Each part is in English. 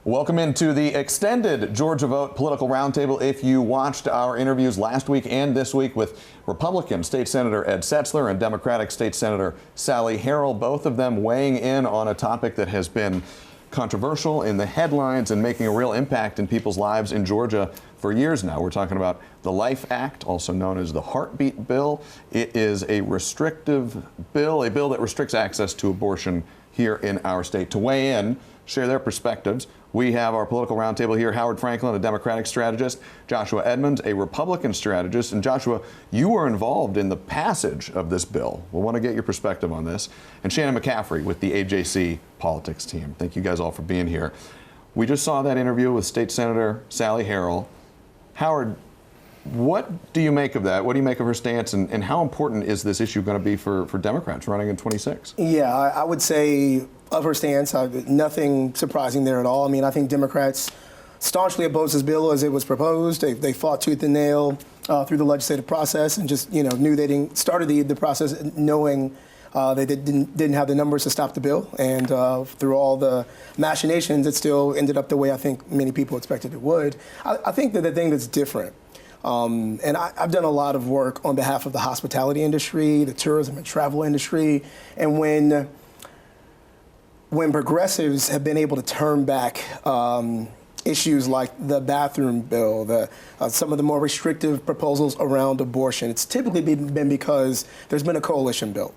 Welcome into the extended Georgia Vote Political Roundtable. If you watched our interviews last week and this week with Republican State Senator Ed Setzler and Democratic State Senator Sally Harrell, both of them weighing in on a topic that has been controversial in the headlines and making a real impact in people's lives in Georgia for years now. We're talking about the Life Act, also known as the Heartbeat Bill. It is a restrictive bill, a bill that restricts access to abortion here in our state. To weigh in, share their perspectives, we have our political roundtable here, Howard Franklin, a Democratic strategist, Joshua Edmonds, a Republican strategist. And Joshua, you were involved in the passage of this bill. We'll want to get your perspective on this. And Shannon McCaffrey with the AJC politics team. Thank you guys all for being here. We just saw that interview with State Senator Sally Harrell. Howard, what do you make of that? What do you make of her stance? And how important is this issue going to be for Democrats running in 26? Yeah, I would say of her stance, nothing surprising there at all. I mean, I think Democrats staunchly opposed this bill as it was proposed. They fought tooth and nail through the legislative process and just, knew they didn't started the process knowing they didn't have the numbers to stop the bill. And through all the machinations, it still ended up the way I think many people expected it would. I think that the thing that's different, and I've done a lot of work on behalf of the hospitality industry, the tourism and travel industry, and when progressives have been able to turn back issues like the bathroom bill, some of the more restrictive proposals around abortion, it's typically been because there's been a coalition built,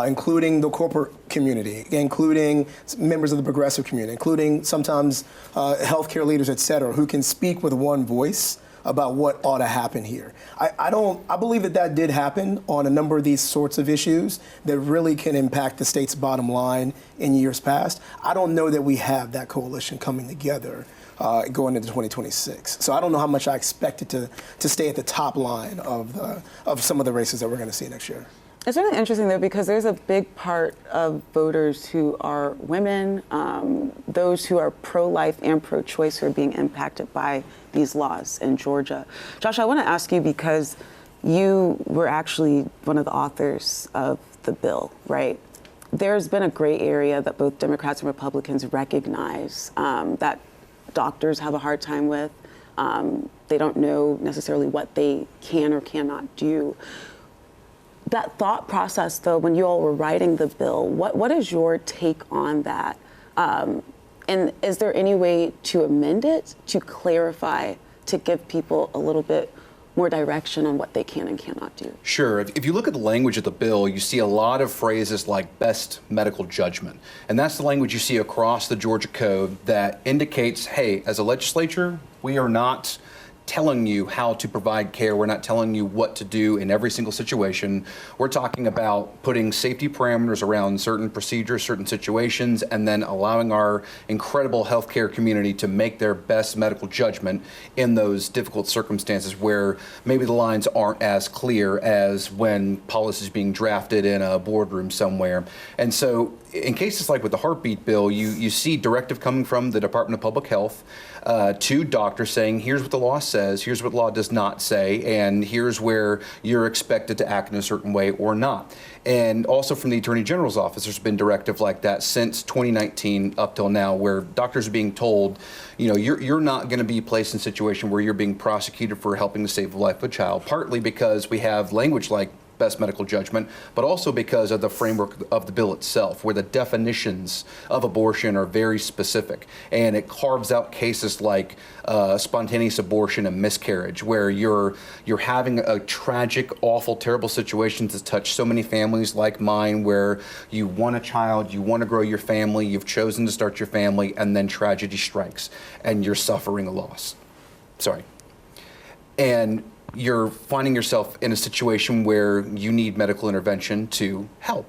including the corporate community, including members of the progressive community, including sometimes healthcare leaders, et cetera, who can speak with one voice about what ought to happen here. I believe that did happen on a number of these sorts of issues that really can impact the state's bottom line in years past. I don't know that we have that coalition coming together going into 2026. So I don't know how much I expect it to stay at the top line of some of the races that we're going to see next year. It's really interesting, though, because there's a big part of voters who are women, those who are pro-life and pro-choice who are being impacted by these laws in Georgia. Josh, I want to ask you, because you were actually one of the authors of the bill, right? There's been a gray area that both Democrats and Republicans recognize that doctors have a hard time with. They don't know necessarily what they can or cannot do. That thought process, though, when you all were writing the bill, what is your take on that? And is there any way to amend it, to clarify, to give people a little bit more direction on what they can and cannot do? Sure. If you look at the language of the bill, you see a lot of phrases like best medical judgment. And that's the language you see across the Georgia Code that indicates, hey, as a legislature, we are not telling you how to provide care. We're not telling you what to do in every single situation. We're talking about putting safety parameters around certain procedures, certain situations, and then allowing our incredible healthcare community to make their best medical judgment in those difficult circumstances where maybe the lines aren't as clear as when policy is being drafted in a boardroom somewhere. And so in cases like with the Heartbeat Bill, you see directive coming from the Department of Public Health to doctors saying, here's what the law says, here's what the law does not say, and here's where you're expected to act in a certain way or not. And also from the Attorney General's office, there's been directive like that since 2019 up till now, where doctors are being told, you're not going to be placed in a situation where you're being prosecuted for helping to save the life of a child, partly because we have language like best medical judgment, but also because of the framework of the bill itself, where the definitions of abortion are very specific. And it carves out cases like spontaneous abortion and miscarriage, where you're having a tragic, awful, terrible situation that's touched so many families like mine, where you want a child, you want to grow your family, you've chosen to start your family, and then tragedy strikes, and you're suffering a loss. And you're finding yourself in a situation where you need medical intervention to help.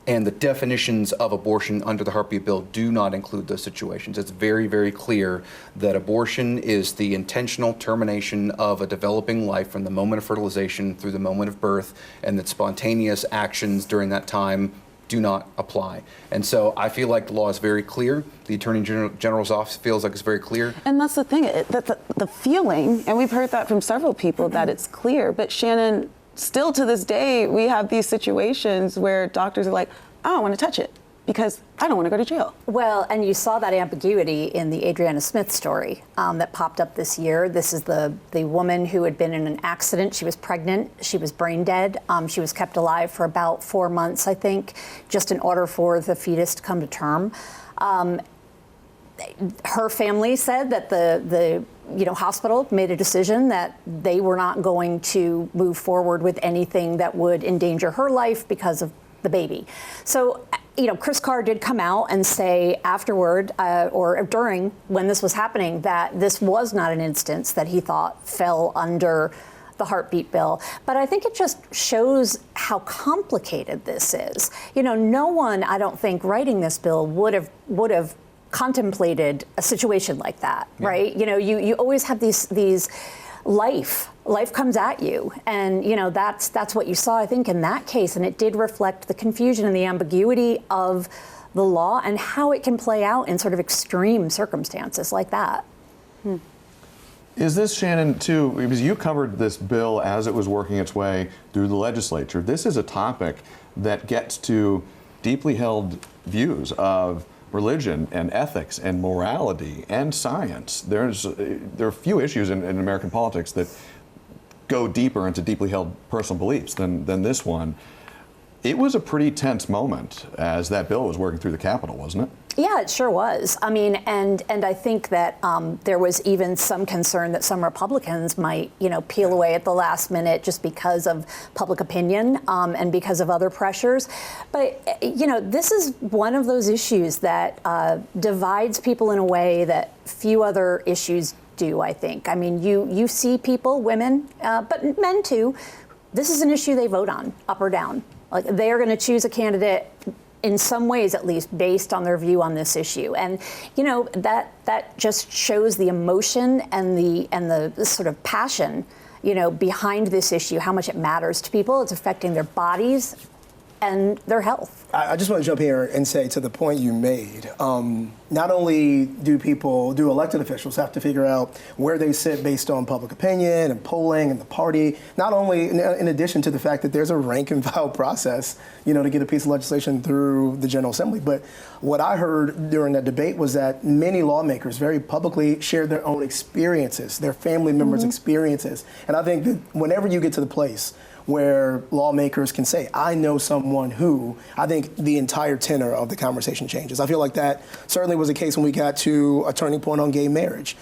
And the definitions of abortion under the Heartbeat Bill do not include those situations. It's very, very clear that abortion is the intentional termination of a developing life from the moment of fertilization through the moment of birth, and that spontaneous actions during that time do not apply. And so I feel like the law is very clear. The Attorney General's office feels like it's very clear. And that's the thing, the feeling, and we've heard that from several people, that it's clear. But Shannon, still to this day, we have these situations where doctors are like, I don't want to touch it. because I don't want to go to jail. Well, and you saw that ambiguity in the Adriana Smith story that popped up this year. This is the woman who had been in an accident. She was pregnant. She was brain dead. She was kept alive for about 4 months, I think, just in order for the fetus to come to term. Her family said that the hospital made a decision that they were not going to move forward with anything that would endanger her life because of the baby. So, Chris Carr did come out and say afterward or during when this was happening that this was not an instance that he thought fell under the heartbeat bill. But I think it just shows how complicated this is. No one, I don't think, writing this bill would have contemplated a situation like that, right? You always have these life comes at you, and that's what you saw, I think, in that case, and it did reflect the confusion and the ambiguity of the law and how it can play out in sort of extreme circumstances like that. Is this, Shannon, too, because you covered this bill as it was working its way through the legislature, this is a topic that gets to deeply held views of religion and ethics and morality and science. There are few issues in American politics that go deeper into deeply held personal beliefs than this one. It was a pretty tense moment as that bill was working through the Capitol, wasn't it? Yeah, it sure was. I mean, and I think that there was even some concern that some Republicans might, peel away at the last minute just because of public opinion and because of other pressures. But, this is one of those issues that divides people in a way that few other issues do, I think. I mean, you see people, women, but men too, this is an issue they vote on, up or down. Like, they are going to choose a candidate in some ways, at least, based on their view on this issue. And, that just shows the emotion and the sort of passion, behind this issue, how much it matters to people. It's affecting their bodies and their health. I just want to jump here and say, to the point you made, not only do elected officials have to figure out where they sit based on public opinion and polling and the party, not only in addition to the fact that there's a rank and file process, to get a piece of legislation through the General Assembly. But what I heard during that debate was that many lawmakers very publicly shared their own experiences, their family members' experiences. And I think that whenever you get to the place where lawmakers can say, I know someone who, I think the entire tenor of the conversation changes. I feel like that certainly was the case when we got to a turning point on gay marriage,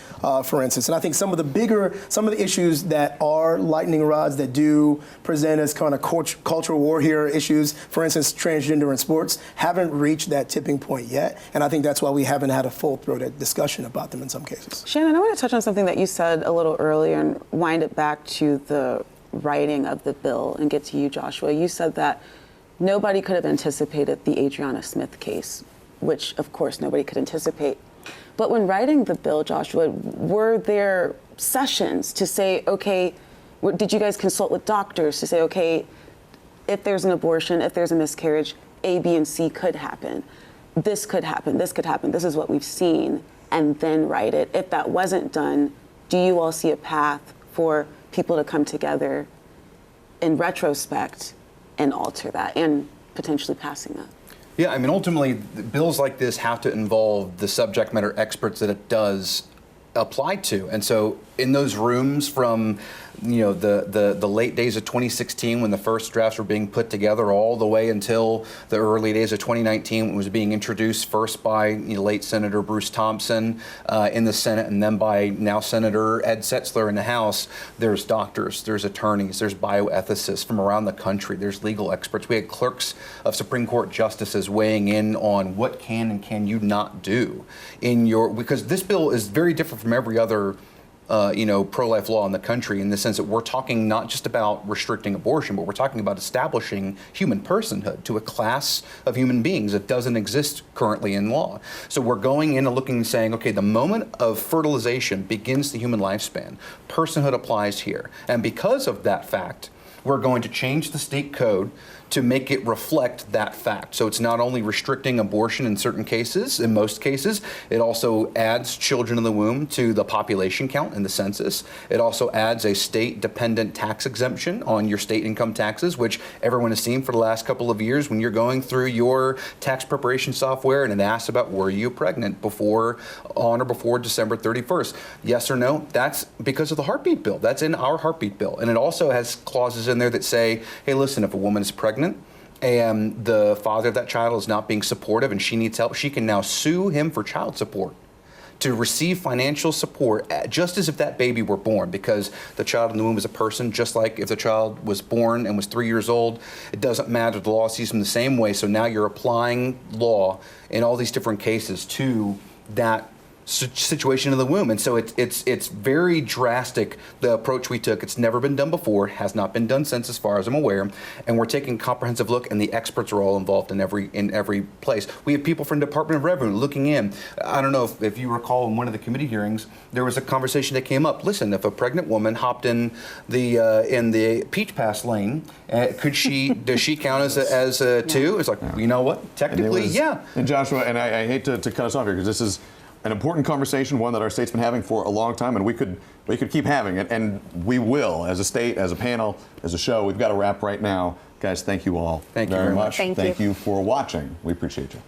for instance. And I think some of the issues that are lightning rods that do present as kind of cultural war here issues, for instance, transgender in sports, haven't reached that tipping point yet. And I think that's why we haven't had a full-throated discussion about them in some cases. Shannon, I want to touch on something that you said a little earlier and wind it back to the writing of the bill and get to you, Joshua. You said that nobody could have anticipated the Adriana Smith case, which of course nobody could anticipate. But when writing the bill, Joshua, were there sessions to say, okay, did you guys consult with doctors to say, okay, if there's an abortion, if there's a miscarriage, A, B, and C could happen. This could happen, this could happen, this is what we've seen, and then write it. If that wasn't done, do you all see a path for people to come together in retrospect and alter that and potentially passing that? Yeah, I mean, ultimately, bills like this have to involve the subject matter experts that it does apply to. And so in those rooms from the late days of 2016 when the first drafts were being put together all the way until the early days of 2019 when it was being introduced first by late Senator Bruce Thompson in the Senate and then by now Senator Ed Setzler in the House, there's doctors, there's attorneys, there's bioethicists from around the country, there's legal experts. We had clerks of Supreme Court justices weighing in on what can and can you not do because this bill is very different from every other pro-life law in the country in the sense that we're talking not just about restricting abortion, but we're talking about establishing human personhood to a class of human beings that doesn't exist currently in law. So we're going in and looking and saying, okay, the moment of fertilization begins the human lifespan. Personhood applies here. And because of that fact, we're going to change the state code to make it reflect that fact. So it's not only restricting abortion in certain cases, in most cases, it also adds children in the womb to the population count in the census. It also adds a state-dependent tax exemption on your state income taxes, which everyone has seen for the last couple of years when you're going through your tax preparation software and it asks about were you pregnant on or before December 31st. Yes or no? That's because of the heartbeat bill. That's in our heartbeat bill. And it also has clauses in there that say, hey, listen, if a woman is pregnant and the father of that child is not being supportive and she needs help, she can now sue him for child support to receive financial support just as if that baby were born, because the child in the womb is a person, just like if the child was born and was 3 years old. It doesn't matter. The law sees them the same way. So now you're applying law in all these different cases to that situation in the womb. And so it's very drastic, the approach we took. It's never been done before, has not been done since as far as I'm aware, and we're taking a comprehensive look, and the experts are all involved in every place. We have people from the Department of Revenue looking in. I don't know if you recall in one of the committee hearings, there was a conversation that came up. Listen, if a pregnant woman hopped in the Peach Pass lane, does she count as a two? It's like, you know what, technically, yeah. And Joshua, and I hate to cut us off here because this is an important conversation, one that our state's been having for a long time, and we could keep having it, and we will, as a state, as a panel, as a show. We've got to wrap right now. Guys, thank you all very much. Thank you for watching. We appreciate you.